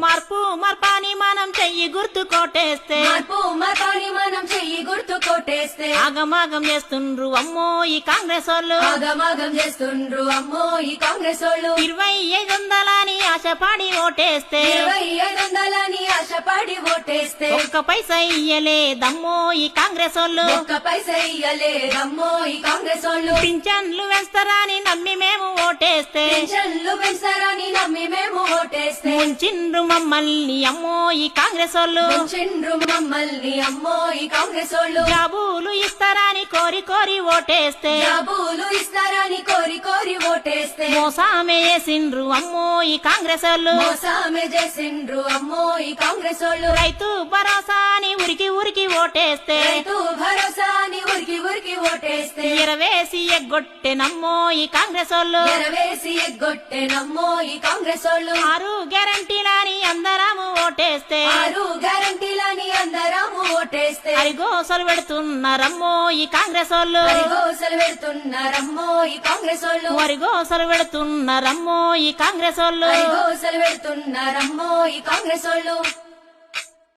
మార్పు మార్పాని మనం చెయ్యి గుర్తు కోటేస్తే మార్పు మార్పాని మనం చెయ్యి గుర్తు కొట్టేస్తే ఆగమాగం చేస్తుండ్రు అమ్మో ఈ కాంగ్రెస్ వాళ్ళు ఆగమాగం చేస్తుండ్రు అమ్మో ఈ కాంగ్రెస్ వాళ్ళు 2500 ఆశపడి ఓటేస్తే 2500 ఆశపడి ఓటేస్తే ఒక్క పైసా ఇయ్యలేదమ్మో ఈ కాంగ్రెస్ వాళ్ళు ఒక్క పైసా ఇయ్యలేదమ్మో ఈ కాంగ్రెస్ వాళ్ళు పింఛన్లు వేస్తారని నమ్మి మేము ఓటేస్తే పెన్షన్లు పెంచారని నమ్మి మేము ఓటేస్తే ముంచిండ్రు మమ్మల్ని అమ్మో ఈ కాంగ్రెస్ వాళ్ళు ముంచిండ్రు మమ్మల్ని అమ్మో ఈ కాంగ్రెస్ వాళ్ళు జాబులు ఇస్తారని కోరి కోరి ఓటేస్తే జాబులు ఇస్తారని కోరి కోరి ఓటేస్తే మోసామే చేసిండ్రు అమ్మో ఈ కాంగ్రెస్ వాళ్ళు మోసమే చేసిండ్రు అమ్మో ఈ కాంగ్రెస్ వాళ్ళు రైతు భరోసా అని ఉరికి ఉరికి ఓటేస్తే రైతు భరోసా అని ఉరికి ఉరికి ఓటేస్తే ఎరవేసి ఎగ్గొట్టెనమ్మో ఈ కాంగ్రెస్ వాళ్ళు ఎరవేసి ఎగ్గొట్టెనమ్మో ఈ కాంగ్రెస్ వాళ్ళు 6 గ్యారంటీలని అందరము ఓటేస్తే 6 గ్యారంటీలని అందరము ఓటేస్తే అరిగోసలు పెడుతున్నారమ్మో ఈ కాంగ్రెస్ వాళ్ళు అరిగోసలు పెడుతున్నారమ్మో ఈ కాంగ్రెస్ వాళ్ళు అరిగోసలు పెడుతున్నారమ్మో ఈ కాంగ్రెస్ వాళ్ళు అరిగోసలు పెడుతున్నారమ్మో ఈ కాంగ్రెస్ వాళ్ళు